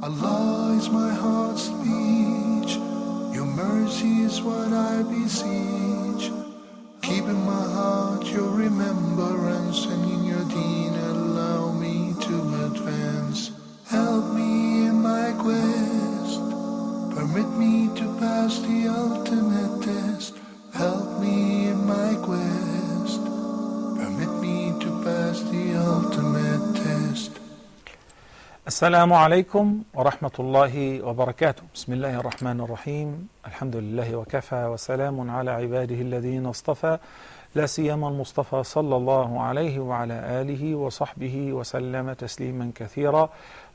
Allah is my heart's speech. Your mercy is what I beseech. Keep in my heart your remembrance, and in your deen allow me to advance. Help me in my quest. Permit me to pass the ultimate test. Help me in my quest. Permit me to pass the ultimate test. السلام عليكم ورحمة الله وبركاته. بسم الله الرحمن الرحيم. الحمد لله وكفى وسلام على عباده الذين اصطفى لا سيما المصطفى صلى الله عليه وعلى آله وصحبه وسلم تسليما كثيرا.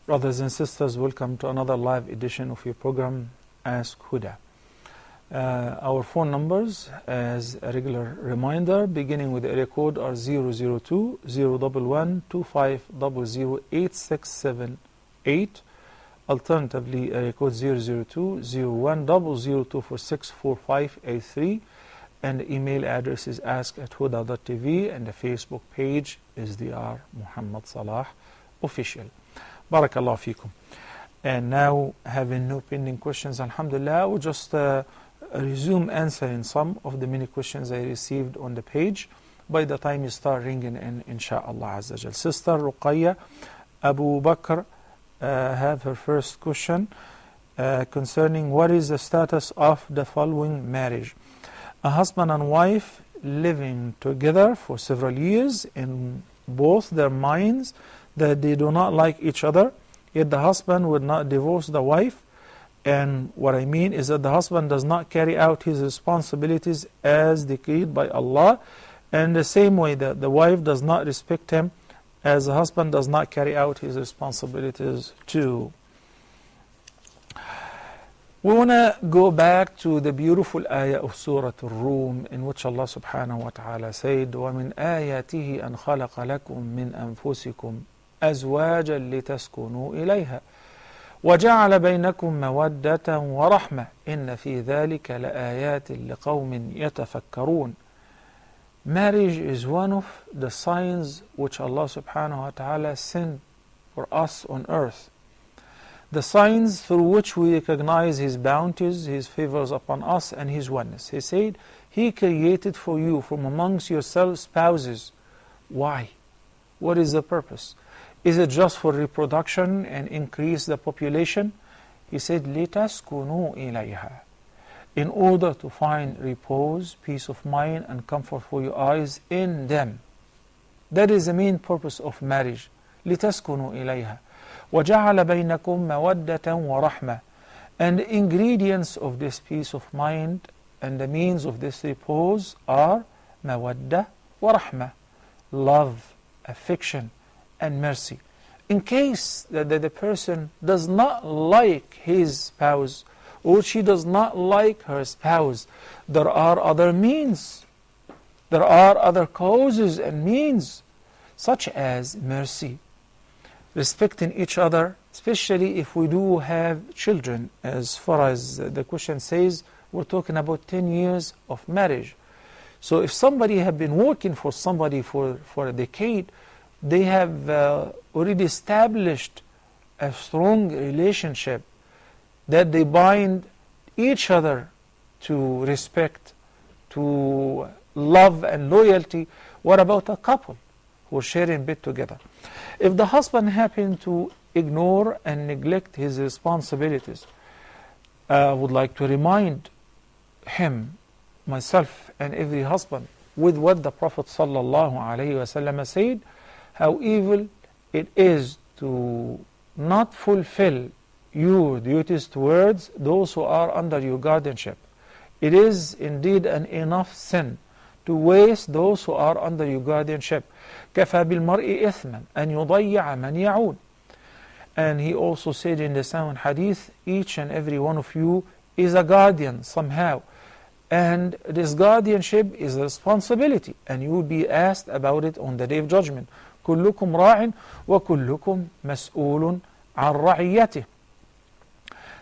Brothers and sisters, welcome to another live edition of your program Ask Huda. Our phone numbers, as a regular reminder, beginning with the area code are 002 011 2500 8678. Alternatively, area code 002 01 00246 4583. And the email address is ask@huda.tv, and the Facebook page is Dr. Muhammad Salah Official. Barakallah fikum. And now, having no pending questions, alhamdulillah, we'll just resume answering some of the many questions I received on the page by the time you start ringing in, insha'Allah Azza Jal. Sister Ruqayya Abu Bakr have her first question concerning what is the status of the following marriage. A husband and wife living together for several years in both their minds that they do not like each other, yet the husband would not divorce the wife. And what I mean is that the husband does not carry out his responsibilities as decreed by Allah, and the same way that the wife does not respect him as the husband does not carry out his responsibilities too. We want to go back to the beautiful ayah of Surah Al-Rum, in which Allah subhanahu wa ta'ala said, وَمِنْ آيَاتِهِ أَنْ خَلَقَ لَكُم مِّنْ أَنفُسِكُمْ أَزْوَاجًا لِتَسْكُنُوا إِلَيْهَا وَجَعَلَ بَيْنَكُمْ مَوَدَّةً وَرَحْمَةً إِنَّ فِي ذَلِكَ لَآيَاتٍ لِقَوْمٍ يَتَفَكَّرُونَ. Marriage is one of the signs which Allah subhanahu wa ta'ala sent for us on earth. The signs through which we recognize His bounties, His favors upon us, and His oneness. He said, He created for you from amongst yourselves spouses. Why? What is the purpose? Is it just for reproduction and increase the population? He said, لِتَسْكُنُوا إِلَيْهَا, in order to find repose, peace of mind, and comfort for your eyes in them. That is the main purpose of marriage. لِتَسْكُنُوا إِلَيْهَا وَجَعَلَ بَيْنَكُمْ مَوَدَّةً وَرَحْمَةً. And the ingredients of this peace of mind and the means of this repose are مَوَدَّةً وَرَحْمَةً, love, affection, and mercy. In case that the person does not like his spouse, or she does not like her spouse, there are other means. There are other causes and means, such as mercy, respecting each other, especially if we do have children. As far as the question says, we're talking about 10 years of marriage. So if somebody have been working for somebody for a decade, they have already established a strong relationship that they bind each other to respect, to love and loyalty. What about a couple who are sharing bed together? If the husband happened to ignore and neglect his responsibilities, I would like to remind him, myself, and every husband with what the Prophet ﷺ said, how evil it is to not fulfill your duties towards those who are under your guardianship. It is indeed an enough sin to waste those who are under your guardianship. كَفَى بِالْمَرْءِ إِثْمًا أَنْ يُضَيَّعَ مَنْ يَعُودُ. And he also said in the sound hadith, each and every one of you is a guardian somehow. And this guardianship is a responsibility, and you will be asked about it on the Day of Judgment. كلكم راع وكلكم مسؤول عن رعيته.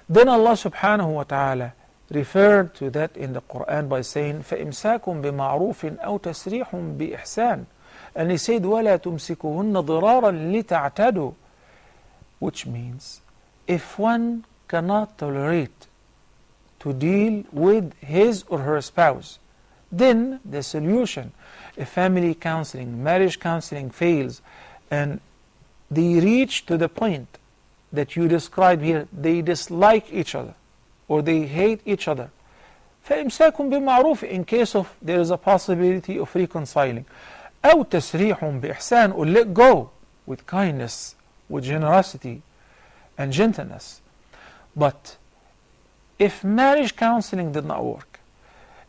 Then Allah subhanahu wa ta'ala referred to that in the Quran by saying, فَإِمْسَاكٌ بِمَعْرُوفٍ أَوْ تَسْرِيحٌ بِإِحْسَانٍ. And He said, وَلَا تُمْسِكُهُنَّ ضِرَارًا لِتَعْتَدُوا, which means if one cannot tolerate to deal with his or her spouse, then the solution, if family counseling, marriage counseling fails, and they reach to the point that you describe here, they dislike each other or they hate each other, فإمساك بمعروف, in case of there is a possibility of reconciling, أو تسريح بإحسان, or let go with kindness, with generosity and gentleness. But if marriage counseling did not work,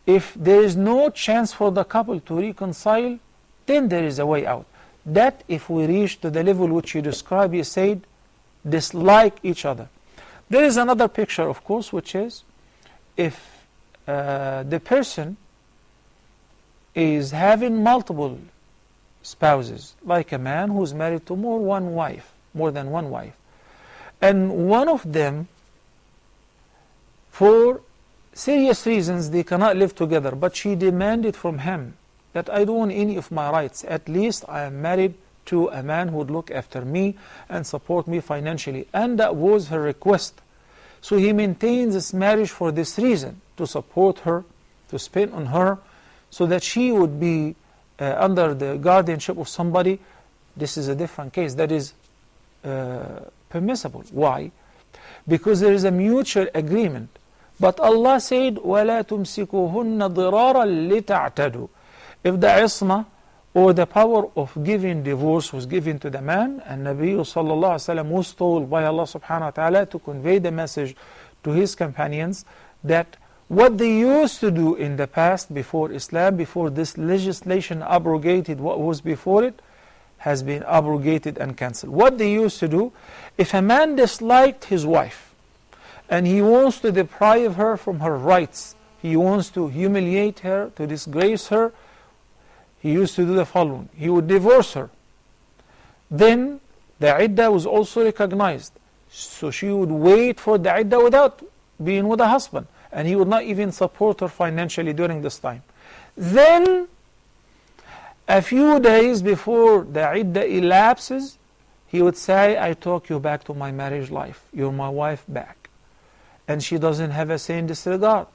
if there is no chance for the couple to reconcile, then there is a way out. That if we reach to the level which you describe, you said, dislike each other. There is another picture, of course, which is if the person is having multiple spouses, like a man who is married to more than one wife, and one of them, for serious reasons, they cannot live together, but she demanded from him that I don't want any of my rights. At least I am married to a man who would look after me and support me financially. And that was her request. So he maintains this marriage for this reason, to support her, to spend on her, so that she would be under the guardianship of somebody. This is a different case. That is permissible. Why? Because there is a mutual agreement. But Allah said, وَلَا تُمْسِكُوهُنَّ ضِرَارًا لِتَعْتَدُوا. If the isma or the power of giving divorce was given to the man, and Nabi sallallahu alaihi wasallam was told by Allah subhanahu wa ta'ala to convey the message to his companions that what they used to do in the past before Islam, before this legislation abrogated what was before it, has been abrogated and cancelled. What they used to do, if a man disliked his wife and he wants to deprive her from her rights, he wants to humiliate her, to disgrace her, he used to do the following. He would divorce her. Then the iddah was also recognized. So she would wait for the iddah without being with a husband. And he would not even support her financially during this time. Then, a few days before the iddah elapses, he would say, I took you back to my marriage life. You're my wife back. And she doesn't have a say in disregard.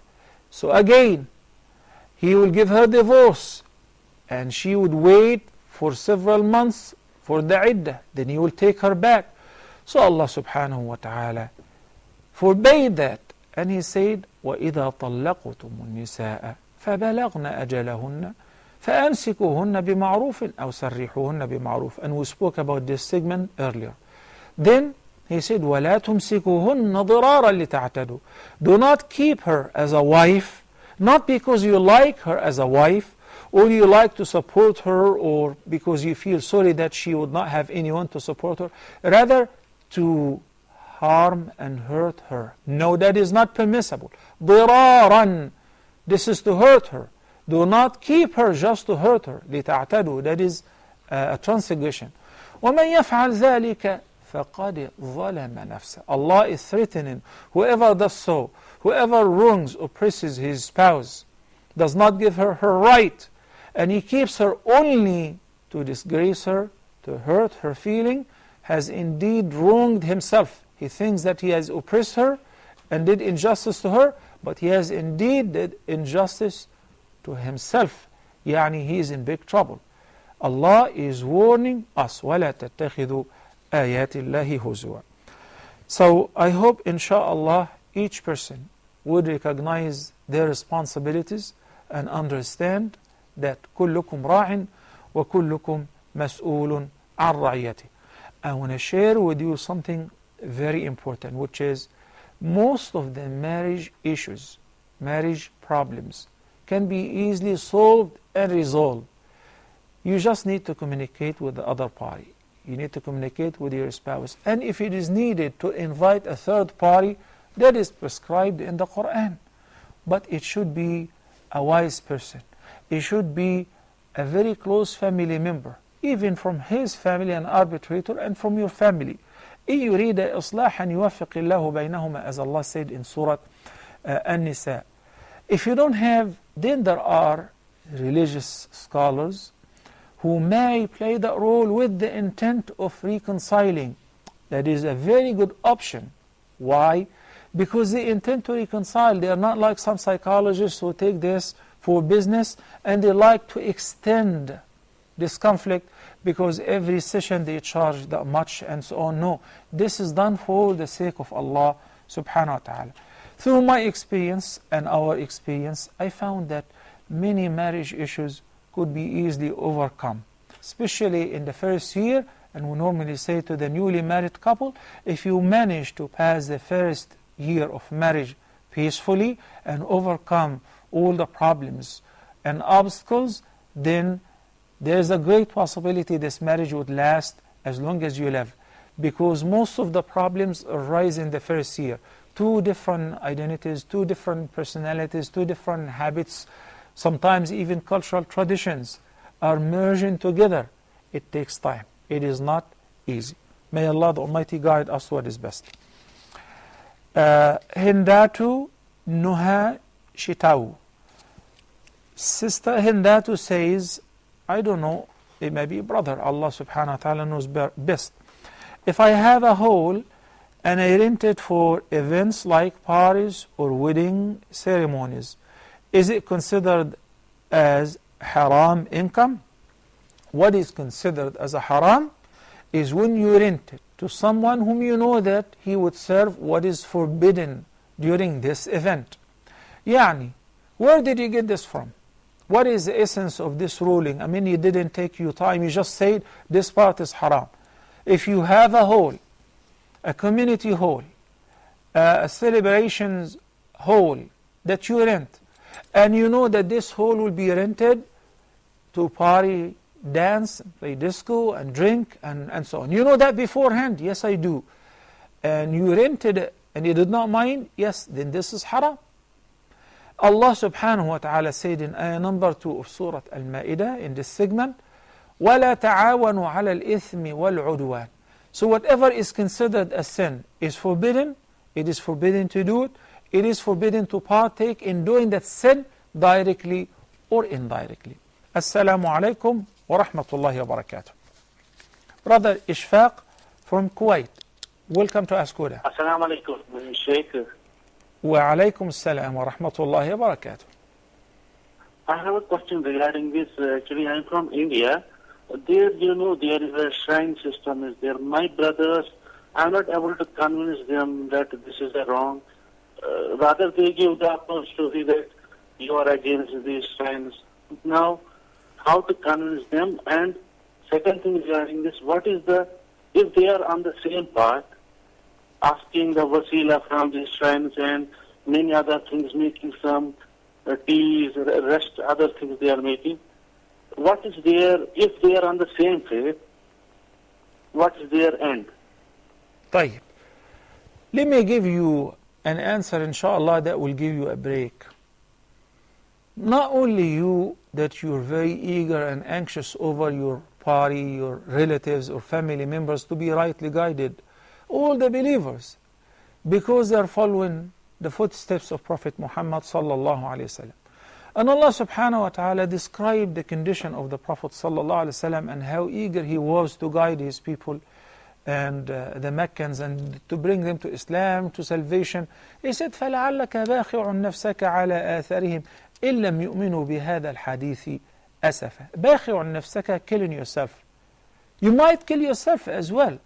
So again, he will give her divorce. And she would wait for several months for the iddah. Then he will take her back. So Allah subhanahu wa ta'ala forbade that. And he said, وَإِذَا طَلَّقْتُمُ النِّسَاءَ فَبَلَغْنَ أَجَلَهُنَّ فَأَمْسِكُوهُنَّ بِمَعْرُوفٍ أَوْ سَرِّحُوهُنَّ بِمَعْرُوفٍ. And we spoke about this segment earlier. Then he said, وَلَا تُمْسِكُوهُنَّ ضِرَارًا لِتَعْتَدُوا. Do not keep her as a wife, not because you like her as a wife, or you like to support her, or because you feel sorry that she would not have anyone to support her, rather to harm and hurt her. No, that is not permissible. ضِرَارًا. This is to hurt her. Do not keep her just to hurt her. لِتَعْتَدُوا. That is a transgression. وَمَنْ يَفْعَلْ ذَلِكَ فَقَدْ ظَلَمَ نَفْسَهُ. Allah is threatening whoever does so, whoever wrongs, oppresses his spouse, does not give her her right, and he keeps her only to disgrace her, to hurt her feeling, has indeed wronged himself. He thinks that he has oppressed her and did injustice to her, but he has indeed did injustice to himself. Yani he is in big trouble. Allah is warning us, وَلَا تَتَّخِذُوا آيَاتِ اللَّهِ هُزُوًا. So I hope, inshaAllah, each person would recognize their responsibilities and understand that كلكم راع وكلكم مسؤول عن رعيته. I want to share with you something very important, which is most of the marriage issues, marriage problems, can be easily solved and resolved. You just need to communicate with the other party. You need to communicate with your spouse. And if it is needed to invite a third party, that is prescribed in the Quran. But it should be a wise person. It should be a very close family member, even from his family, an arbitrator, and from your family. إِن يُرِيدَ إِصْلَاحًا يُوَفِّقِ اللَّهُ بَيْنَهُمَا, as Allah said in Surah An-Nisa. If you don't have, then there are religious scholars who may play that role with the intent of reconciling. That is a very good option. Why? Because they intend to reconcile. They are not like some psychologists who take this for business and they like to extend this conflict because every session they charge that much and so on. No, this is done for the sake of Allah subhanahu wa ta'ala. Through my experience and our experience, I found that many marriage issues could be easily overcome, especially in the first year. And we normally say to the newly married couple, if you manage to pass the first year of marriage peacefully and overcome all the problems and obstacles, then there's a great possibility this marriage would last as long as you live. Because most of the problems arise in the first year. Two different identities, two different personalities, two different habits, sometimes even cultural traditions are merging together. It takes time. It is not easy. May Allah the Almighty guide us what is best. Hindatu Nuha Shitau. Sister Hindatu says, I don't know, it may be a brother. Allah subhanahu wa ta'ala knows best. If I have a hall and I rent it for events like parties or wedding ceremonies, is it considered as haram income? What is considered as a haram is when you rent it to someone whom you know that he would serve what is forbidden during this event. Yani, where did you get this from? What is the essence of this ruling? I mean, it didn't take you time. You just said this part is haram. If you have a hall, a community hall, a celebrations hall that you rent, and you know that this hall will be rented to party, dance, play disco, and drink, and so on. You know that beforehand? Yes, I do. And you rented it, and you did not mind? Yes, then this is haram. Allah subhanahu wa ta'ala said in ayah number 2 of Surah Al-Ma'idah in this segment, وَلَا تَعَاوَنُوا عَلَى الْإِثْمِ وَالْعُدْوَانِ. So whatever is considered a sin is forbidden. It is forbidden to do it. It is forbidden to partake in doing that sin directly or indirectly. Assalamu alaikum wa rahmatullahi wa barakatuh. Brother Ishfaq from Kuwait. Welcome to Ask Huda. Assalamu alaikum, Sheikh. Wa alaikum assalam wa rahmatullahi wa barakatuh. I have a question regarding this. Actually, I am from India. There, there is a shrine system is there. My brothers, I am not able to convince them that this is wrong. Rather, they give the approach to see that you are against these shrines. Now, how to convince them? And second thing regarding this, what is if they are on the same path, asking the wasila from these shrines and many other things, making some teas, rest, other things they are making, what is if they are on the same faith, what is their end? طيب. Let me give you an answer, inshallah, that will give you a break. Not only you, that you're very eager and anxious over your party, your relatives or family members to be rightly guided. All the believers, because they are following the footsteps of Prophet Muhammad sallallahu alaihi wasallam. And Allah subhanahu wa ta'ala described the condition of the Prophet sallallahu alaihi wasallam and how eager he was to guide his people and the Meccans and to bring them to Islam, to salvation. He said, فَلَعَلَّكَ بَاخِعٌ نَفْسَكَ عَلَى آثَارِهِمْ إِن لَّمْ يُؤْمِنُوا بِهَذَا الْحَدِيثِ أَسَفًا. بَاخِعٌ نَفْسَكَ, killing yourself. You might kill yourself as well,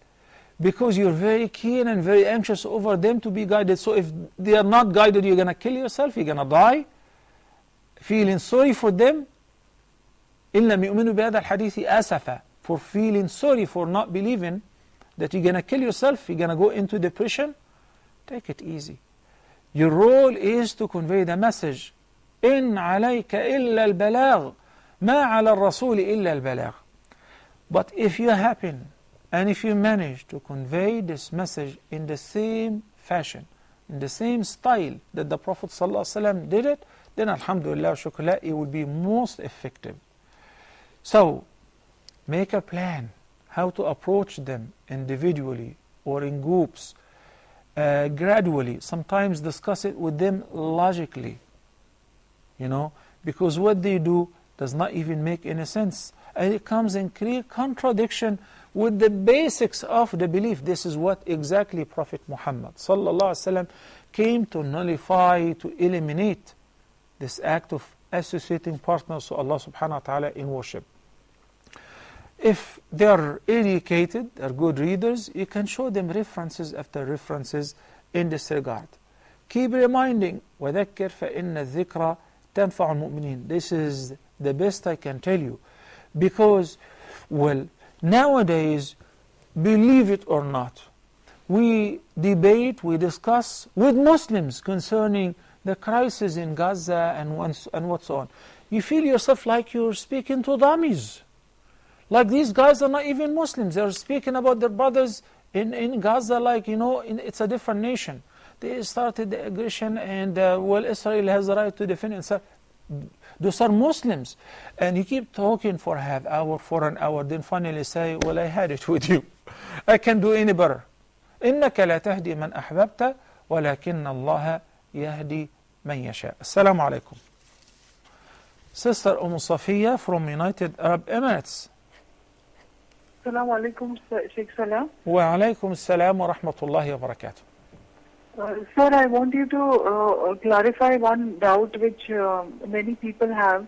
because you're very keen and very anxious over them to be guided. So if they are not guided, you're going to kill yourself, you're going to die, feeling sorry for them. إِن لَّمْ يُؤْمِنُوا بِهَذَا الْحَدِيثِ أَسَفًا, for feeling sorry for not believing that you're going to kill yourself, you're going to go into depression. Take it easy. Your role is to convey the message. إِن عَلَيْكَ إِلَّا الْبَلَاغِ مَا عَلَى الرَّسُولِ إِلَّا الْبَلَاغِ. But if you happen and if you manage to convey this message in the same fashion, in the same style that the Prophet ﷺ did it, then alhamdulillah, shukla, it will be most effective. So, make a plan how to approach them individually or in groups, gradually. Sometimes discuss it with them logically, because what they do does not even make any sense. And it comes in clear contradiction with the basics of the belief. This is what exactly Prophet Muhammad sallallahu alaihi wasallam came to nullify, to eliminate this act of associating partners to Allah subhanahu wa ta'ala in worship. If they are educated, they are good readers, you can show them references after references in this regard. Keep reminding, وَذَكِّرْ فَإِنَّ الذِّكْرَ تَنْفَعُ الْمُؤْمِنِينَ. This is the best I can tell you. Because, well, nowadays, believe it or not, we debate, we discuss with Muslims concerning the crisis in Gaza and what's on. You feel yourself like you're speaking to dummies. Like these guys are not even Muslims. They're speaking about their brothers in Gaza like, it's a different nation. They started the aggression and, well, Israel has the right to defend itself. Those are Muslims. And you keep talking for a half hour, for an hour, then finally say, well, I had it with you. I can't do any better. إِنَّكَ لَا تَهْدِي مَنْ أَحْبَبْتَ وَلَكِنَّ اللَّهَ يَهْدِي مَنْ يَشَاءُ. Assalamu alaikum. Sister Safiya from United Arab Emirates. Assalamu alaikum, Sheikh Salam. Wa alaikum assalam wa rahmatullahi wa barakatuh. Sir, I want you to clarify one doubt which many people have.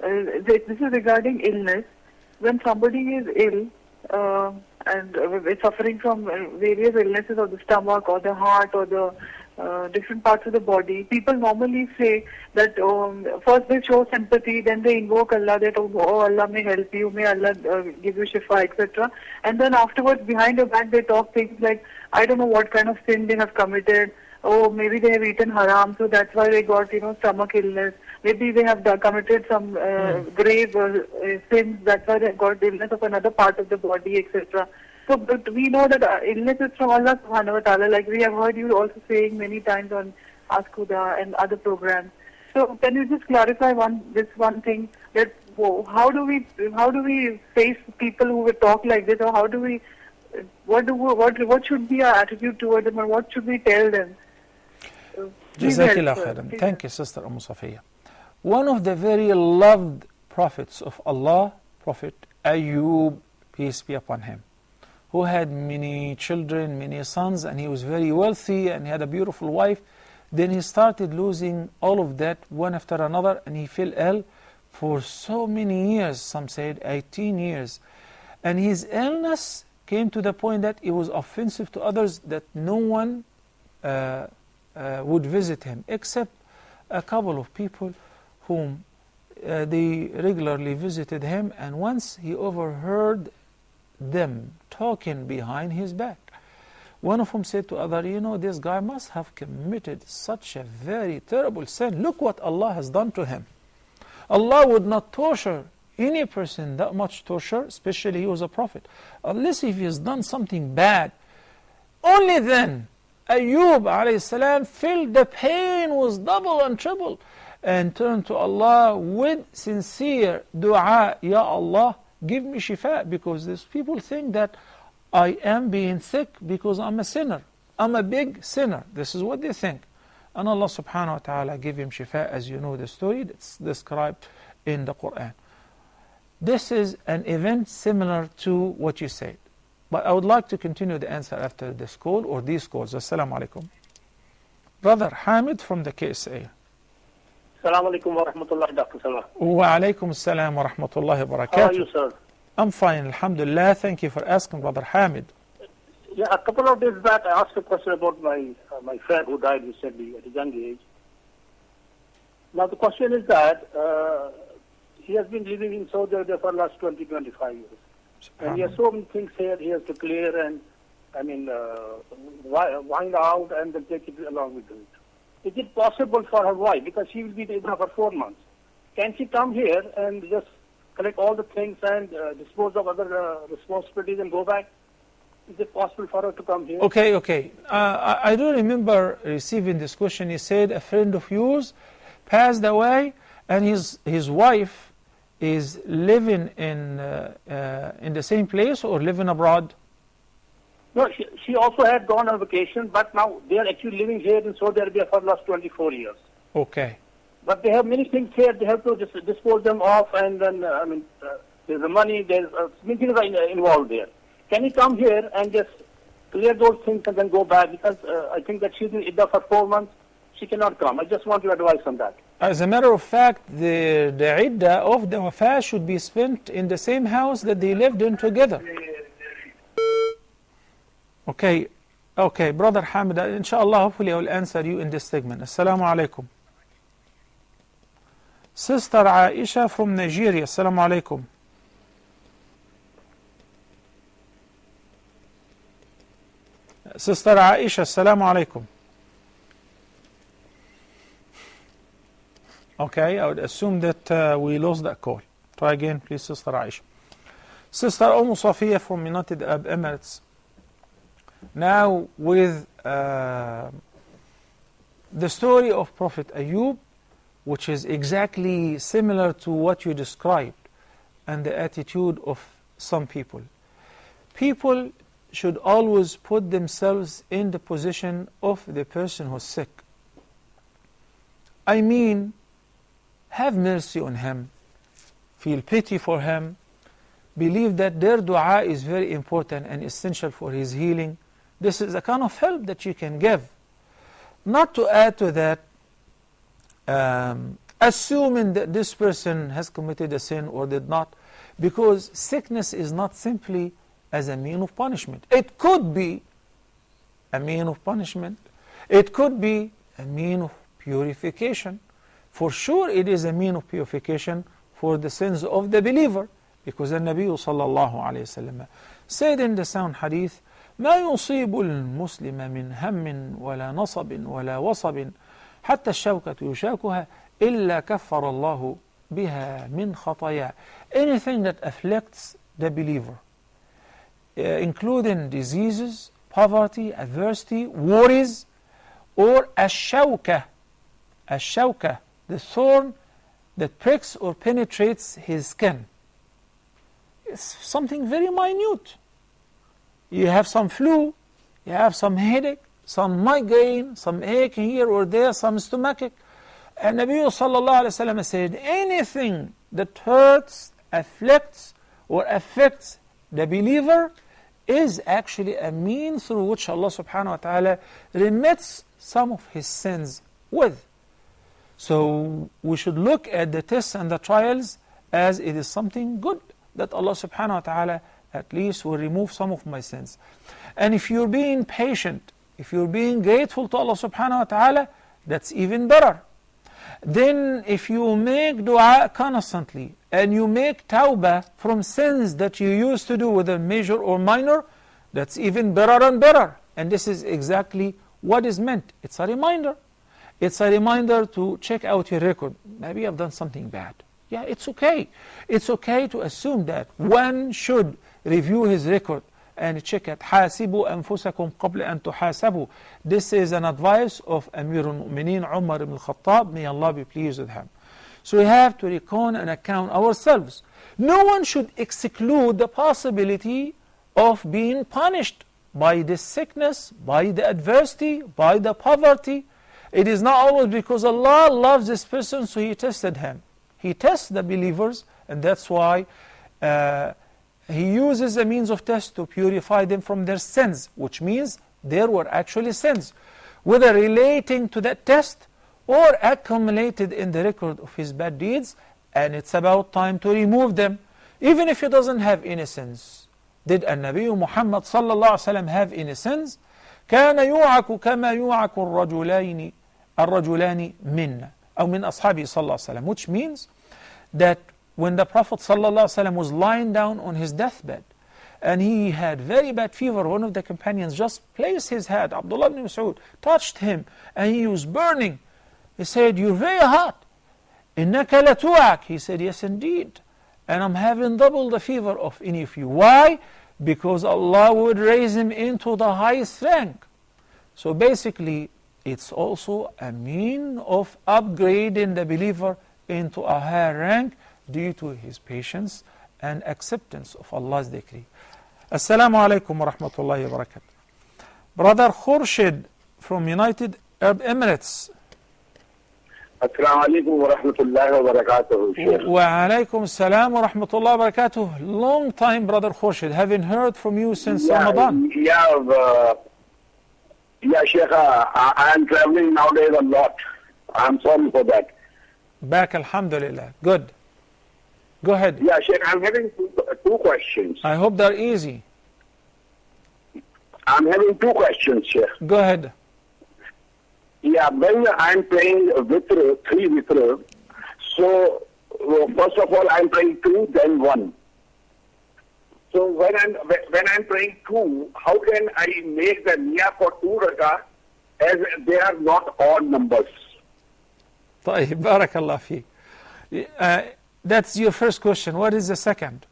This is regarding illness. When somebody is ill and is suffering from various illnesses of the stomach or the heart or the different parts of the body, people normally say that first they show sympathy, then they invoke Allah that, oh Allah may help you, may Allah give you shifa, etc. And then afterwards, behind your back, they talk things like, I don't know what kind of sin they have committed. Oh, maybe they have eaten haram, so that's why they got, stomach illness. Maybe they have committed some grave sins, that's why they got illness of another part of the body, etc. So, but we know that illness is from Allah subhanahu wa ta'ala, like we have heard you also saying many times on Ask Huda and other programs. So, can you just clarify this one thing, that how do we face people who will talk like this, or how do we, what should be our attitude toward them, or what should we tell them? Jazakallah khairan. Thank you, Sister Safiya. One of the very loved prophets of Allah, Prophet Ayub, peace be upon him, who had many children, many sons, and he was very wealthy, and he had a beautiful wife. Then he started losing all of that one after another, and he fell ill for so many years, some said 18 years. And his illness came to the point that it was offensive to others, that no one would visit him, except a couple of people whom they regularly visited him, and once he overheard them talking behind his back. One of them said to other, this guy must have committed such a very terrible sin. Look what Allah has done to him. Allah would not torture any person that much torture, especially he was a prophet, unless if he has done something bad. Only then Ayub alayhi salam felt the pain was double and triple, and turned to Allah with sincere dua, Ya Allah, give me shifa, because these people think that I am being sick because I'm a sinner. I'm a big sinner. This is what they think. And Allah subhanahu wa ta'ala gave him shifa, as you know the story that's described in the Quran. This is an event similar to what you said. But I would like to continue the answer after this call or these calls. Assalamu alaikum. Brother Hamid from the KSA. Assalamu alaikum wa rahmatullahi, Dr. Salah. Wa alaikum assalam wa rahmatullahi wa barakatuh. How are you, sir? I'm fine, alhamdulillah. Thank you for asking, Brother Hamid. Yeah, a couple of days back, I asked a question about my friend who died recently at a young age. Now, the question is that he has been living in Saudi Arabia for the last 20-25 years. And he has so many things here he has to clear and, wind out and then take it along with it. Is it possible for her wife, because she will be there for 4 months, can she come here and just collect all the things and dispose of other responsibilities and go back? Is it possible for her to come here? Okay. I do remember receiving this question. He said a friend of yours passed away, and his wife is living in the same place or living abroad? No, she also had gone on vacation, but now they are actually living here in Saudi Arabia for the last 24 years. Okay. But they have many things here. They have to just dispose them off, and then there's the money. There's many things are involved there. can he come here and just clear those things and then go back? Because I think that she's in Idda for 4 months. She cannot come. I just want your advice on that. As a matter of fact, the iddah of the wafah should be spent in the same house that they lived in together. Okay, Brother Hamid, inshallah, hopefully I will answer you in this segment. Assalamu alaikum. Sister Aisha from Nigeria, assalamu alaikum. Sister Aisha, assalamu alaikum. Okay, I would assume that we lost that call. Try again, please, Sister Aisha. Sister Safiya from United Arab Emirates. Now, with the story of Prophet Ayub, which is exactly similar to what you described, and the attitude of some people. People should always put themselves in the position of the person who's sick. I mean, have mercy on him, feel pity for him, believe that their dua is very important and essential for his healing. This is a kind of help that you can give. Not to add to that, assuming that this person has committed a sin or did not, because sickness is not simply as a mean of punishment. It could be a mean of punishment. It could be a mean of purification. For sure it is a mean of purification for the sins of the believer, because the Nabi sallallahu alayhi wasallam said in the sound hadith, ما يصيب المسلم من هم ولا نصب ولا وصب حتى الشوكة يشاكها إلا كفر الله بها من خطايا. Anything that afflicts the believer, including diseases, poverty, adversity, worries, or الشوكة, the thorn that pricks or penetrates his skin. It's something very minute. You have some flu, you have some headache, some migraine, some ache here or there, some stomachache. And Nabi sallallahu alayhi wa sallam said, anything that hurts, afflicts, or affects the believer is actually a means through which Allah subhanahu wa ta'ala remits some of his sins with. So we should look at the tests and the trials as it is something good that Allah subhanahu wa ta'ala at least will remove some of my sins. And if you're being patient, if you're being grateful to Allah subhanahu wa ta'ala, that's even better. Then if you make dua constantly and you make tawbah from sins that you used to do, whether major or minor, that's even better and better. And this is exactly what is meant. It's a reminder. It's a reminder to check out your record. Maybe I've done something bad. Yeah, it's okay. It's okay to assume that one should review his record and check it. حاسبوا أنفسكم قبل أن تحاسبوا. This is an advice of Amir al-Mu'mineen Umar ibn al-Khattab. May Allah be pleased with him. So we have to recon and account ourselves. No one should exclude the possibility of being punished by the sickness, by the adversity, by the poverty. It is not always because Allah loves this person, so He tested him. He tests the believers, and that's why He uses a means of test to purify them from their sins, which means there were actually sins, whether relating to that test or accumulated in the record of his bad deeds, and it's about time to remove them, even if he doesn't have any sins. Did An-Nabi Muhammad sallallahu alaihi wasallam have any sins? كان يوعك كما يوعك الرجلان منا أو من أصحابه صلى الله عليه وسلم, which means that when the Prophet ﷺ was lying down on his deathbed and he had very bad fever, one of the companions just placed his head, Abdullah ibn Mas'ud, touched him and he was burning. He said, "You're very hot. إِنَّكَ لَتُوعَكَ." He said, "Yes, indeed. And I'm having double the fever of any of you." Why? Because Allah would raise him into the highest rank. So basically, it's also a mean of upgrading the believer into a higher rank due to his patience and acceptance of Allah's decree. Assalamu alaikum wa rahmatullahi wa barakatuh. Brother Khurshid from United Arab Emirates. Assalamu alaikum wa rahmatullahi wa barakatuh, Sheikh. وعليكم السلام ورحمة الله وبركاته. Long time, Brother Khurshid. Haven't heard from you since Ramadan. Yeah, Sheikh, I am traveling nowadays a lot. I'm sorry for that. Back, alhamdulillah. Good. Go ahead. Yeah, Sheikh, I'm having two questions. I hope they're easy. I'm having two questions, Sheikh. Go ahead. Yeah, when I'm praying witr, 3 witr, so first of all I'm praying 2, then 1. So when I'm praying 2, how can I make the niyyah for 2 rakah as they are not odd numbers? طيب بارك الله فيك. That's your first question. What is the second?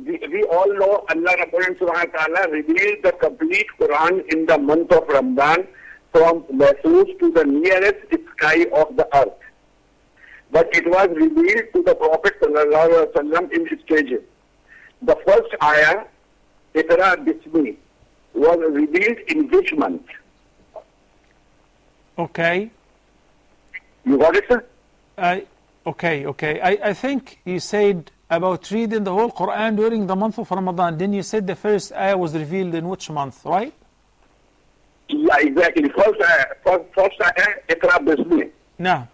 We all know Allah Subhanahu wa Ta'ala revealed the complete Quran in the month of Ramadan from Mahfuz to the nearest sky of the earth. But it was revealed to the Prophet ﷺ in stages. The first ayah, Iqra Bismi, was revealed in which month? Okay. You got it, sir? Okay. I think you said about reading the whole Quran during the month of Ramadan. Then you said the first ayah was revealed in which month, right? Yeah, exactly. First ayah, Iqra Bismi. No.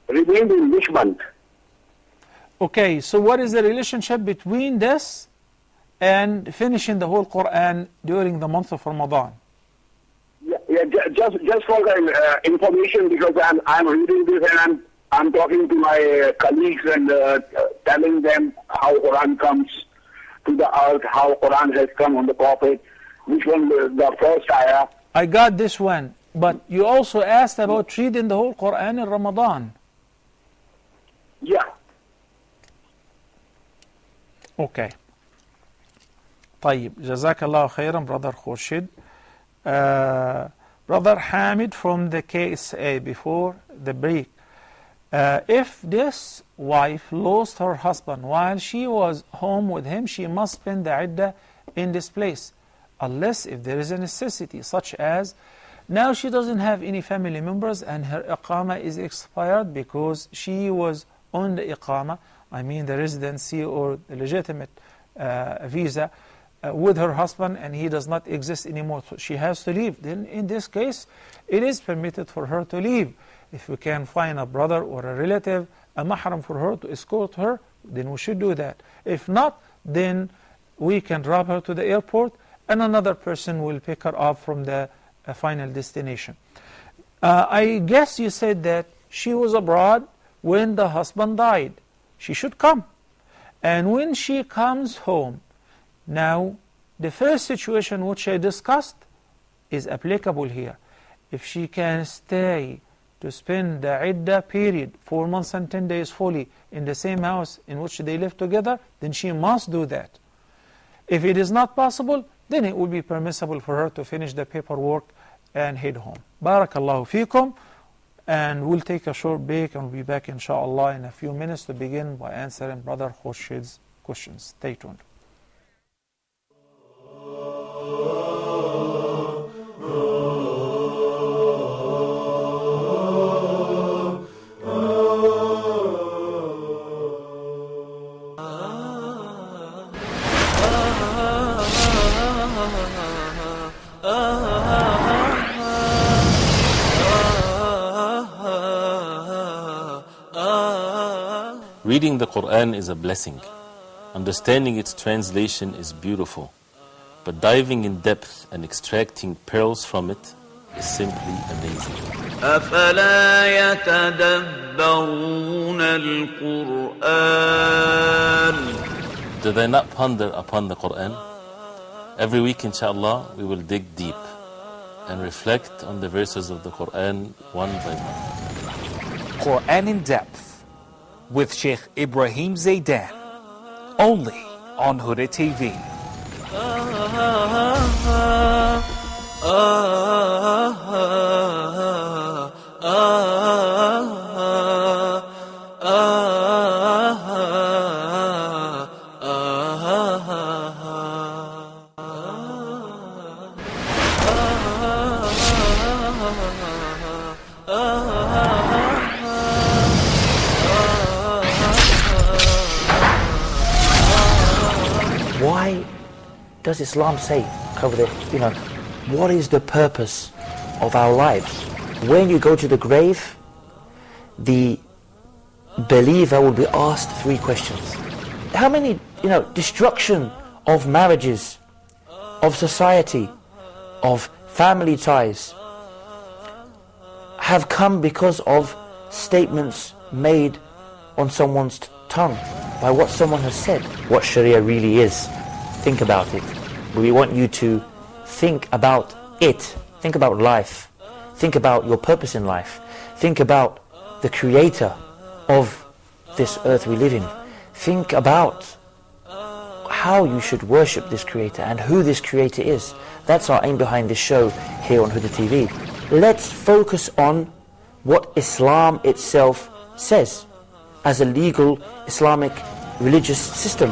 Revealed in which month? Okay, so what is the relationship between this and finishing the whole Quran during the month of Ramadan? Yeah, just for the information, because I'm reading this and I'm talking to my colleagues and telling them how Quran comes to the earth, how Quran has come on the Prophet, which one the first ayah. I got this one, but you also asked about reading the whole Quran in Ramadan. Yeah. Okay. طيب جزاك الله خيرا Brother Khurshid. Brother Hamid from the KSA before the break. If this wife lost her husband while she was home with him, she must spend the iddah in this place, unless if there is a necessity, such as now she doesn't have any family members and her iqama is expired because she was on the iqama, I mean the residency or the legitimate visa with her husband, and he does not exist anymore, so she has to leave. Then in this case, it is permitted for her to leave. If we can find a brother or a relative, a mahram for her to escort her, then we should do that. If not, then we can drop her to the airport and another person will pick her up from the final destination. I guess you said that she was abroad when the husband died. She should come. And when she comes home, now the first situation which I discussed is applicable here. If she can stay to spend the iddah period, 4 months and 10 days fully, in the same house in which they live together, then she must do that. If it is not possible, then it will be permissible for her to finish the paperwork and head home. Barakallahu feekum. And we'll take a short break and we'll be back inshallah in a few minutes to begin by answering Brother Khurshid's questions. Stay tuned. Reading the Quran is a blessing. Understanding its translation is beautiful. But diving in depth and extracting pearls from it is simply amazing. أفلا يتدبرون القرآن Do they not ponder upon the Quran? Every week, inshallah, we will dig deep and reflect on the verses of the Quran one by one. Quran in Depth with Sheikh Ibrahim Zaidan, only on Huda TV. does Islam say? Cover the, what is the purpose of our lives? When you go to the grave, the believer will be asked 3 questions. How many, destruction of marriages, of society, of family ties have come because of statements made on someone's tongue, by what someone has said. What Sharia really is, think about it. We want you to think about it. Think about life. Think about your purpose in life. Think about the creator of this earth we live in. Think about how you should worship this creator and who this creator is. That's our aim behind this show here on Huda TV. Let's focus on what Islam itself says as a legal Islamic religious system.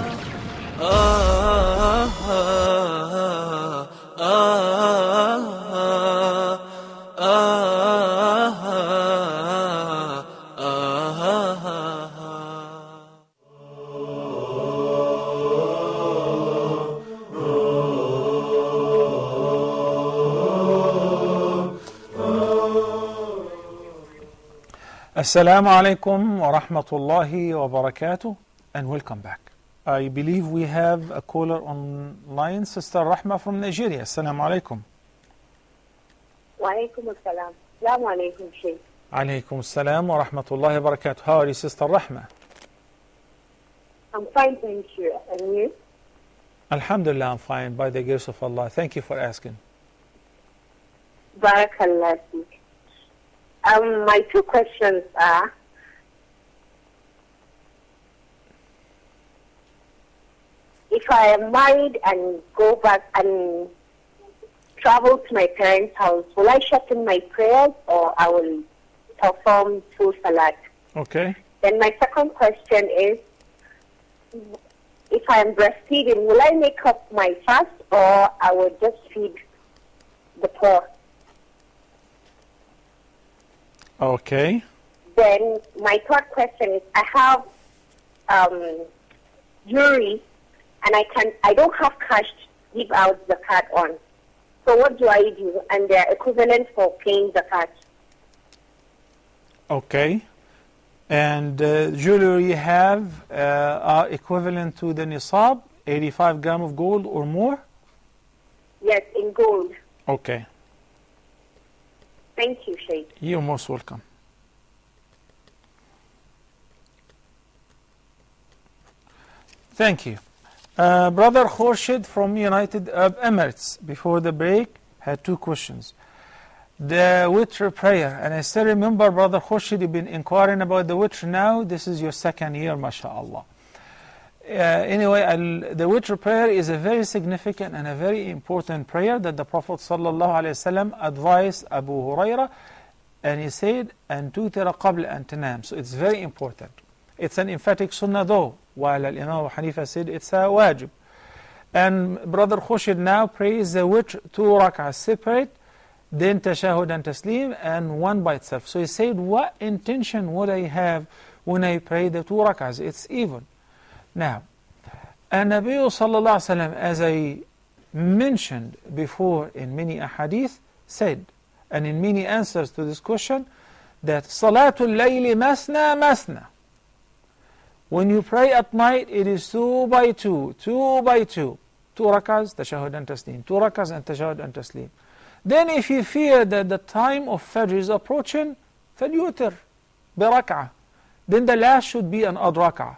Assalamu alaikum wa rahmatullahi wa barakatuh, and welcome back. I believe we have a caller online, Sister Rahma from Nigeria. Assalamu alaikum. Wa alaikum assalam. Assalamu alaikum, Sheikh. Alaikum assalam wa rahmatullahi wa barakatuh. How are you, Sister Rahma? I'm fine, thank you. And you? Alhamdulillah, I'm fine, by the grace of Allah. Thank you for asking. Barakallah. My 2 questions are, if I am married and go back and travel to my parents' house, will I shorten my prayers or I will perform full salat? Okay. Then my second question is, if I am breastfeeding, will I make up my fast or I will just feed the poor? Okay. Then my third question is, I have jewelry and I don't have cash to give out the card on. So what do I do? And they're equivalent for paying the card. Okay. And jewelry you have are equivalent to the nisab, 85 gram of gold or more? Yes, in gold. Okay. Thank you, Sheikh. You're most welcome. Thank you. Brother Khurshid from United Arab Emirates, before the break, had 2 questions. The witr prayer, and I still remember, Brother Khurshid, you've been inquiring about the witr now. This is your 2nd year, mashallah. Anyway, the witr prayer is a very significant and a very important prayer that the Prophet ﷺ advised Abu Huraira, and he said, "And tutira qabla an tanam." So it's very important. It's an emphatic sunnah though, while Imam Abu Hanifa said it's a wajib. And Brother Khurshid now prays the witr 2 rak'ahs separate, then tashahud and taslim, and 1 by itself. So he said, what intention would I have when I pray the 2 rak'ahs? It's even. Now, and Nabi sallallahu alaihi wasallam, as I mentioned before in many ahadith, said, and in many answers to this question, that Salatul Layli masna masna. When you pray at night, it is 2 by 2, 2 by 2. 2 rak'ahs, tashahud and taslim. 2 rak'ahs and tashahud and taslim. Then if you fear that the time of Fajr is approaching, فَلْيُوتِرْ بِرَكْعَةٍ. Then the last should be an odd rak'ah.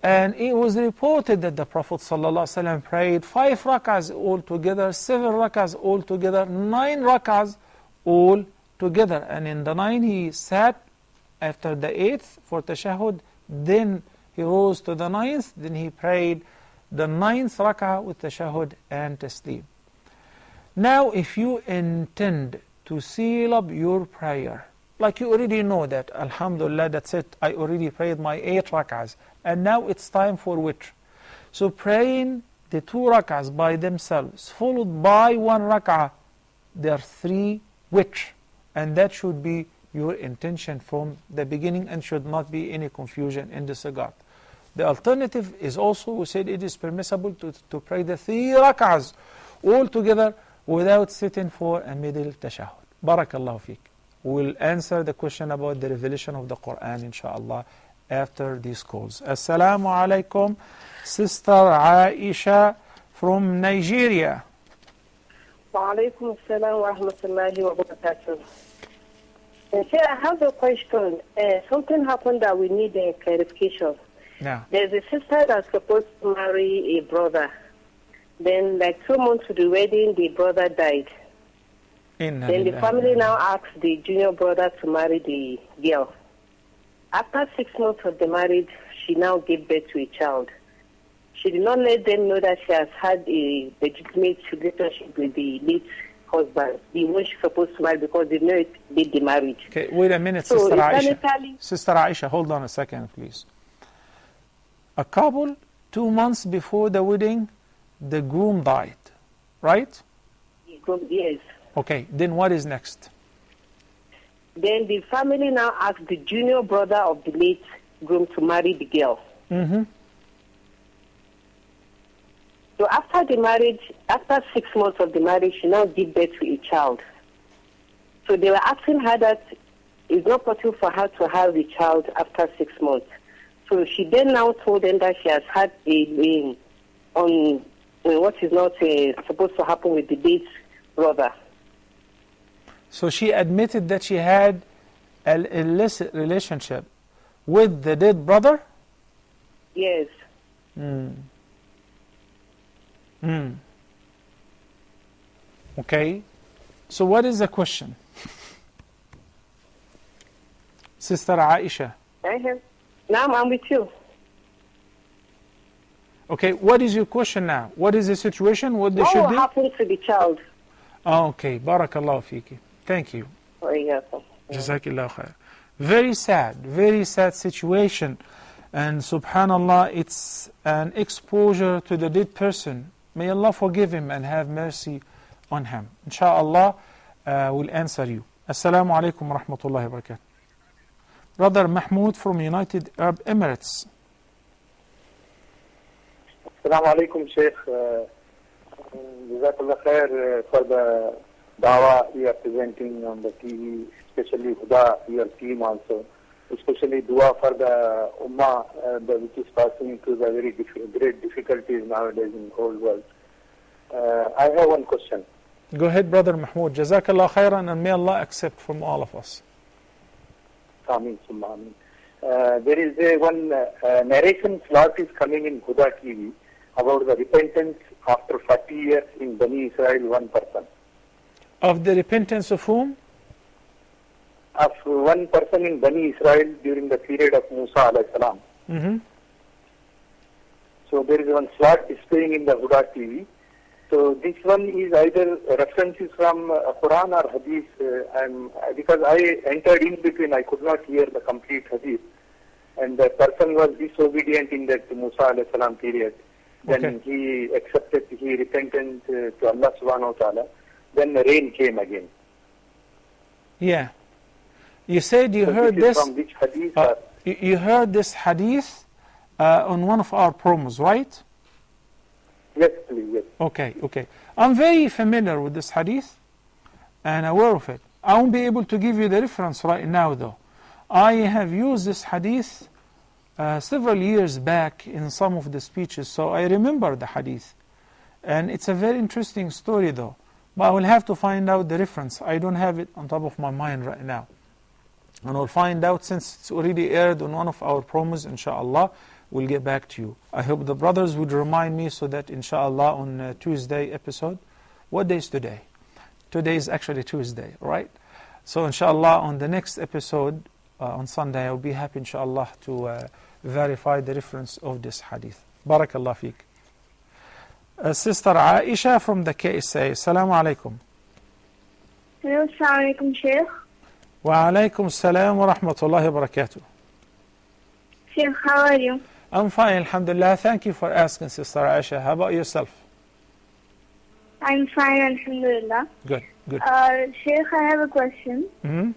And it was reported that the Prophet ﷺ prayed 5 rak'ahs altogether, 7 rak'ahs altogether, 9 rak'ahs altogether. And in the 9 he sat after the 8th for tashahud, then he rose to the 9th, then he prayed the 9th rak'ah with tashahud and taslim. Now if you intend to seal up your prayer, like you already know that, alhamdulillah, that's it, I already prayed my 8 rak'ahs, and now it's time for witr. So praying the 2 rak'ahs by themselves, followed by 1 rak'ah, there are 3 witr. And that should be your intention from the beginning, and should not be any confusion in this regard. The alternative is also, we said it is permissible to pray the 3 rak'ahs all together without sitting for a middle tashahhud. Barakallahu feek. We'll answer the question about the revelation of the Quran, inshallah, after these calls. Assalamu alaikum, Sister Aisha from Nigeria. Wa alaikum assalam wa rahmatullahi wa barakatuh. I have a question. Something happened that we need a clarification. Yeah. There's a sister that's supposed to marry a brother. Then, like 2 months to the wedding, the brother died. Then the family now asks the junior brother to marry the girl. After 6 months of the marriage, she now gave birth to a child. She did not let them know that she has had a legitimate relationship with the late husband, the one she's supposed to marry, because they know it did the marriage. Okay, wait a minute, So Sister Aisha. Islamically- Sister Aisha, hold on a second, please. A couple, 2 months before the wedding, the groom died, right? Yes. Okay, then what is next? Then the family now asks the junior brother of the late groom to marry the girl. Mm-hmm. So after the marriage, after 6 months of the marriage, she now gave birth to a child. So they were asking her that it's not possible for her to have a child after 6 months. So she then now told them that she has had what is not supposed to happen with the late brother. So she admitted that she had an illicit relationship with the dead brother? Yes. Okay. So what is the question? Sister Aisha. Now I'm with you. Okay, what is your question now? What is the situation? What they should What do? happened to the child? Oh, okay, barakallahu fiki. Thank you. Oh, yes. Jazakillah khair. Very sad situation. And subhanallah, it's an exposure to the dead person. May Allah forgive him and have mercy on him. Insha'Allah, we'll answer you. Assalamu alaikum wa rahmatullahi wa barakatuh. Brother Mahmoud from United Arab Emirates. Assalamu alaikum, Sheikh. Jazakallah khair for the dawah you are presenting on the TV, especially Huda, your team also. Especially dua for the ummah which is passing through the very great difficulties nowadays in the whole world. I have one question. Go ahead, Brother Mahmoud. Jazakallah khairan, and may Allah accept from all of us. Ameen, summa ameen. There is one narration slot is coming in Huda TV about the repentance after 40 years in Bani Israel, one person. Of the repentance of whom? Of one person in Bani Israel during the period of Musa alayhi salam. Mm-hmm. So there is one slot displaying in the Huda TV. So this one is either references from Quran or Hadith. Because I entered in between, I could not hear the complete Hadith. And the person was disobedient in that Musa alayhi salam period. Then he repented to Allah subhanahu wa ta'ala. Then the rain came again. Yeah. You said you heard this. From which hadith? You heard this hadith on one of our promos, right? Yes, please. Yes. Okay. I'm very familiar with this hadith and aware of it. I won't be able to give you the reference right now, though. I have used this hadith several years back in some of the speeches, so I remember the hadith. And it's a very interesting story, though. But I will have to find out the reference. I don't have it on top of my mind right now. And we'll find out, since it's already aired on one of our promos, inshallah, we'll get back to you. I hope the brothers would remind me so that, inshallah, on Tuesday episode, what day is today? Today is actually Tuesday, right? So, inshallah, on the next episode, on Sunday, I'll be happy, inshallah, to verify the reference of this hadith. Barakallah feek. Sister Aisha from the KSA. Assalamu alaikum. Hello, assalamu alaikum, Sheikh. Wa alaikum salam wa rahmatullahi wa barakatuh. Sheikh, how are you? I'm fine, alhamdulillah. Thank you for asking, Sister Aisha. How about yourself? I'm fine, alhamdulillah. Good. Sheikh, I have a question. Mm-hmm.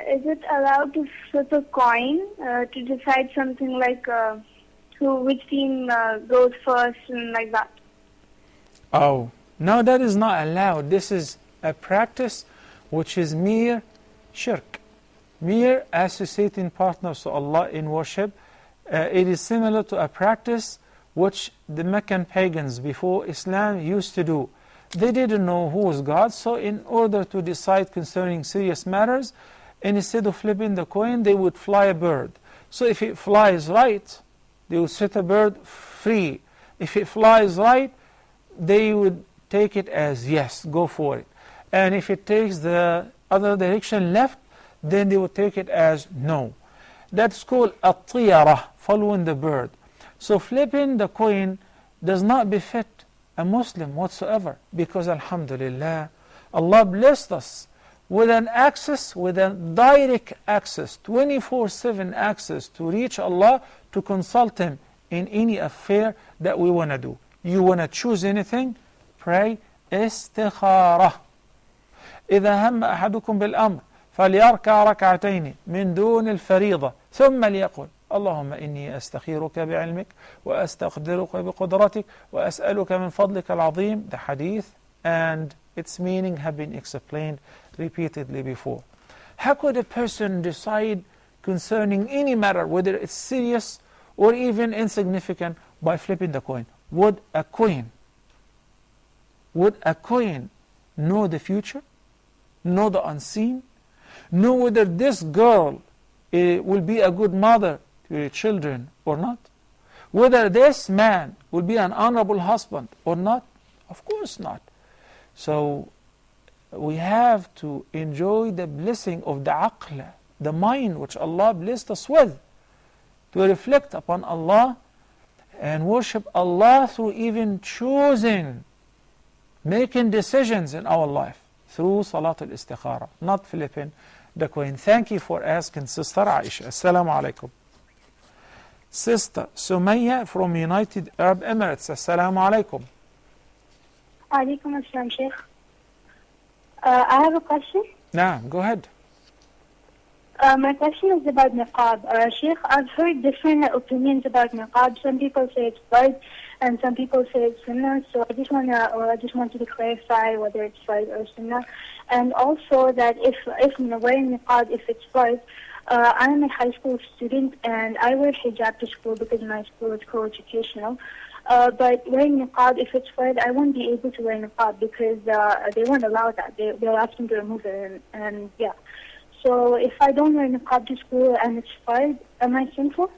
Is it allowed to flip a coin to decide something like which team goes first and like that? Oh, no, that is not allowed. This is a practice which is mere shirk, mere associating partners to Allah in worship. It is similar to a practice which the Meccan pagans before Islam used to do. They didn't know who was God, so in order to decide concerning serious matters, instead of flipping the coin, they would fly a bird. So if it flies right, they would set a bird free. If it flies right, they would take it as yes, go for it. And if it takes the other direction left, then they would take it as no. That's called at-tiyarah, following the bird. So flipping the coin does not befit a Muslim whatsoever, because alhamdulillah, Allah blessed us with an access, with a direct access, 24/7 access to reach Allah, to consult Him in any affair that we want to do. You want to choose anything? Pray استخارة. إذا هم أحدكم بالأمر فليركع ركعتين من دون الفريضة ثم ليقل اللهم إني أستخيرك بعلمك وأستقدرك بقدرتك وأسألك من فضلك العظيم. The hadith and its meaning have been explained repeatedly before. How could a person decide concerning any matter, whether it's serious or even insignificant, by flipping the coin? Would a coin know the future? Know the unseen? Know whether this girl will be a good mother to your children or not? Whether this man will be an honorable husband or not? Of course not. So we have to enjoy the blessing of the aql, the mind which Allah blessed us with, to reflect upon Allah and worship Allah through even choosing, making decisions in our life through Salat al-Istikhara, not flipping the coin. Thank you for asking, Sister Aisha. Assalamu alaikum. Sister Sumaya from United Arab Emirates. Assalamu alaikum. Alaikum assalam, Sheikh. I have a question. Nah, go ahead. My question is about niqab. Sheikh, I've heard different opinions about niqab. Some people say it's fard, and some people say it's sunnah. So I just wanted to clarify whether it's fard or sunnah, and also that if wearing niqab, if it's fard, I'm a high school student and I wear hijab to school because my school is co-educational. But wearing niqab, if it's fard, I won't be able to wear niqab because they won't allow that. They'll ask me to remove it, and yeah. So if I don't wear niqab to school and it's fard, am I sinful?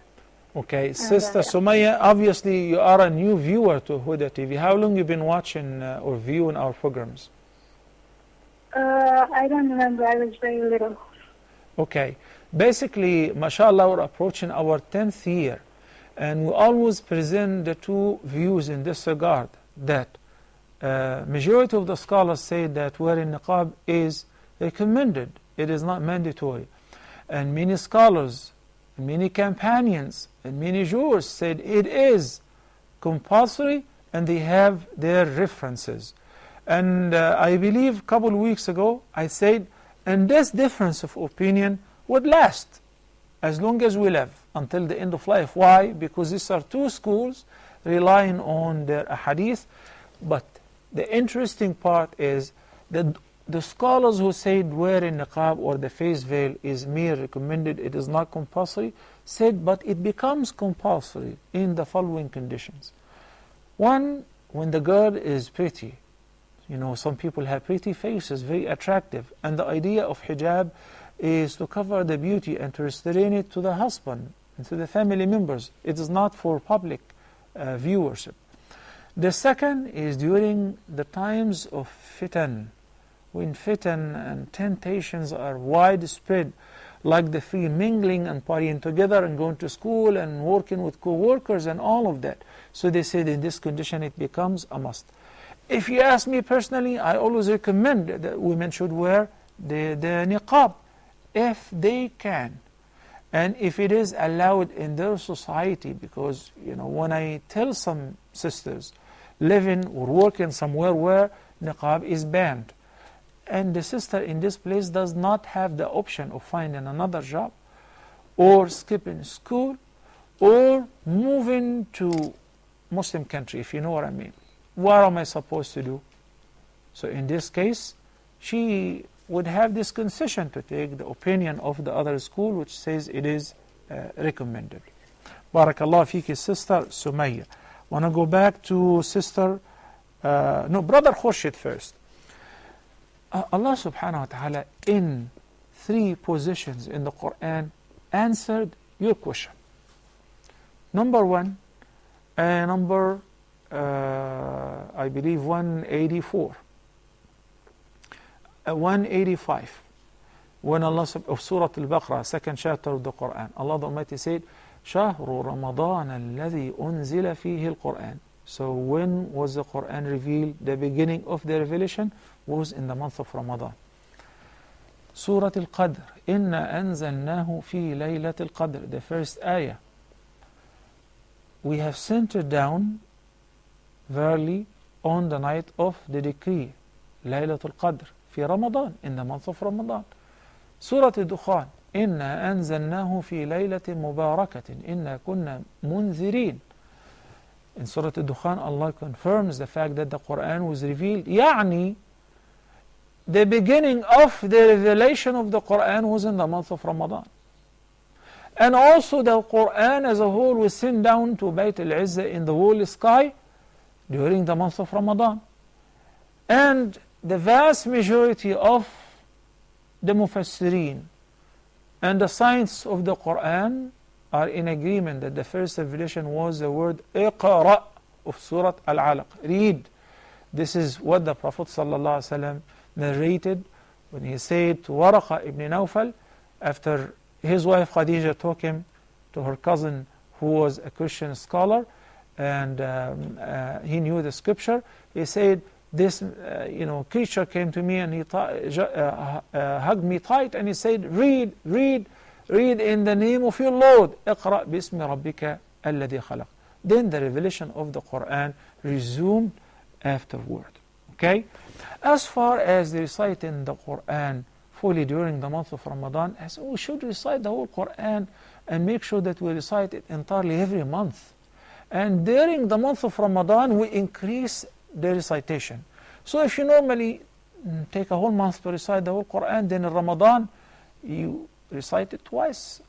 Okay, Sister Sumaya, obviously you are a new viewer to Huda TV. How long have you been watching or viewing our programs? I don't remember. I was very little. Okay. Basically, mashallah, we're approaching our 10th year. And we always present the two views in this regard, that majority of the scholars say that wearing niqab is recommended. It is not mandatory. And many scholars, many companions, and many Jews said it is compulsory, and they have their references. And I believe a couple of weeks ago I said, and this difference of opinion would last as long as we live, until the end of life. Why? Because these are two schools relying on their ahadith. But the interesting part is that the scholars who said wearing niqab or the face veil is mere recommended, it is not compulsory, said but it becomes compulsory in the following conditions. One, when the girl is pretty. You know, some people have pretty faces, very attractive, and the idea of hijab is to cover the beauty and to restrain it to the husband and to the family members. It is not for public viewership. The second is during the times of fitan, when fitan and temptations are widespread, like the free mingling and partying together and going to school and working with co-workers and all of that. So they said in this condition it becomes a must. If you ask me personally, I always recommend that women should wear the niqab if they can, and if it is allowed in their society. Because, you know, when I tell some sisters living or working somewhere where niqab is banned, and the sister in this place does not have the option of finding another job or skipping school or moving to Muslim country, if you know what I mean. What am I supposed to do? So in this case, she would have this concession to take the opinion of the other school, which says it is recommended. Barakallah fiki, Sister Sumayya. Want to go back to Sister, Brother Khurshid first. Allah subhanahu wa ta'ala in 3 positions in the Quran answered your question. Number 1, I believe 184, 185, when Allah of Surah Al-Baqarah, 2nd chapter of the Quran, Allah the Almighty said, شهر رمضان الذي أنزل فيه القرآن. So when was the Quran revealed? The beginning of the revelation was in the month of Ramadan. Surah Al-Qadr, إِنَّا أَنزَلْنَاهُ فِي لَيْلَةِ الْقَدْرِ, the first ayah. We have sent it down verily on the night of the decree, Laylatul Qadr, في Ramadan, in the month of Ramadan. Surah Al-Dukhan, إِنَّا أَنزَلْنَاهُ فِي لَيْلَةٍ مُبَارَكَةٍ إِنَّا كُنَّا مُنذِرِينَ. In Surah Al-Dukhan, Allah confirms the fact that the Quran was revealed. يعني, the beginning of the revelation of the Quran was in the month of Ramadan. And also the Quran as a whole was sent down to Bayt al-Izzah in the whole sky during the month of Ramadan. And the vast majority of the Mufassirin and the science of the Quran are in agreement that the first revelation was the word Iqra of Surah Al-Alaq. Read. This is what the Prophet ﷺ narrated when he said to Waraqa ibn Nawfal, after his wife Khadija took him to her cousin who was a Christian scholar, and he knew the scripture. He said, this creature came to me and he hugged me tight and he said, read in the name of your Lord. اقرأ باسم ربك الذي خلق. Then the revelation of the Quran resumed afterward. Okay? As far as reciting the Quran fully during the month of Ramadan, as we should recite the whole Quran and make sure that we recite it entirely every month. And during the month of Ramadan, we increase the recitation. So if you normally take a whole month to recite the whole Quran, then in Ramadan, you recite it twice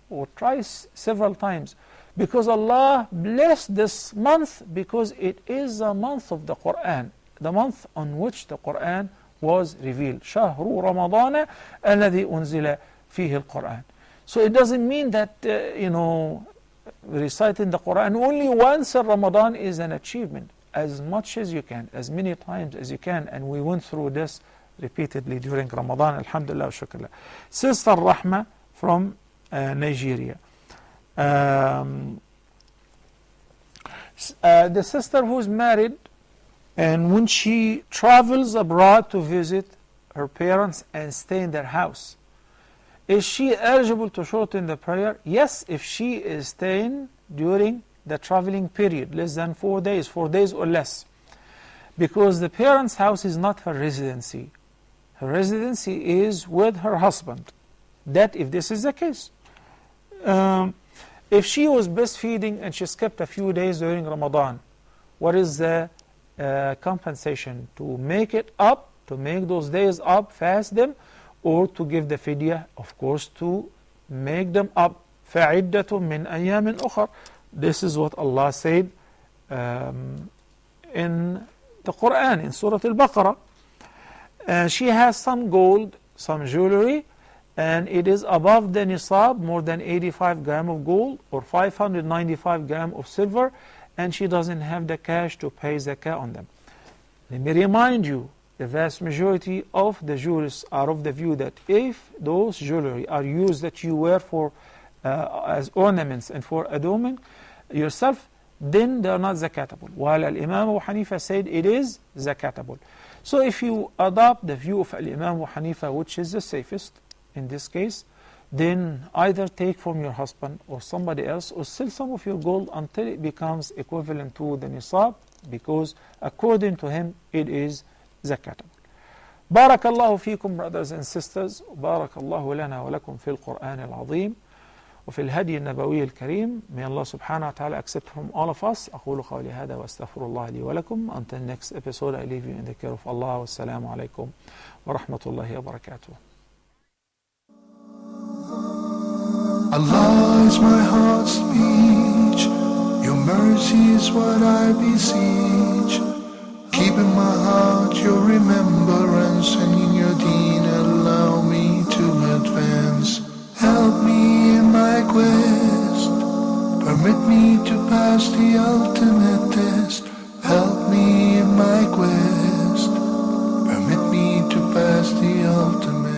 or thrice, several times. Because Allah blessed this month because it is a month of the Quran, the month on which the Quran was revealed. شهر رمضان الذي أنزل فيه القرآن. So it doesn't mean that, reciting the Quran only once in Ramadan is an achievement. As much as you can, as many times as you can. And we went through this repeatedly during Ramadan. Alhamdulillah wa shukrullah. Sister Rahma from Nigeria. The sister who's married, and when she travels abroad to visit her parents and stay in their house, is she eligible to shorten the prayer? Yes, if she is staying during the traveling period, less than 4 days, 4 days or less. Because the parents' house is not her residency. Her residency is with her husband. That if this is the case. If she was breastfeeding and she skipped a few days during Ramadan, what is the compensation? To make it up, to make those days up, fast them, or to give the fidyah? Of course, to make them up. فَعِدَّةٌ مِّنْ أَيَّامٍ أُخَرٍ. This is what Allah said in the Quran, in Surah Al-Baqarah. She has some gold, some jewelry, and it is above the nisab, more than 85 gram of gold or 595 gram of silver, and she doesn't have the cash to pay zakah on them. Let me remind you, the vast majority of the jurists are of the view that if those jewelry are used that you wear for as ornaments and for adornment yourself, then they are not zakatable. While Al-Imam Abu Hanifa said it is zakatable. So if you adopt the view of Al-Imam Abu Hanifa, which is the safest in this case, then either take from your husband or somebody else, or sell some of your gold until it becomes equivalent to the nisab, because according to him it is zakatable. بارك الله فيكم brothers and sisters. بارك الله لنا ولكم في القرآن العظيم وفي الهدي النبوي الكريم. May Allah subhanahu wa ta'ala accept from all of us. أقول قولي هذا وأستغفر الله لي ولكم. Until next episode, I leave you in the care of Allah. والسلام عليكم ورحمة الله وبركاته. Allah is my heart's speech. Your mercy is what I beseech. Keep in my heart your remembrance, and in your deen allow me to advance. Help me in my quest. Permit me to pass the ultimate test. Help me in my quest. Permit me to pass the ultimate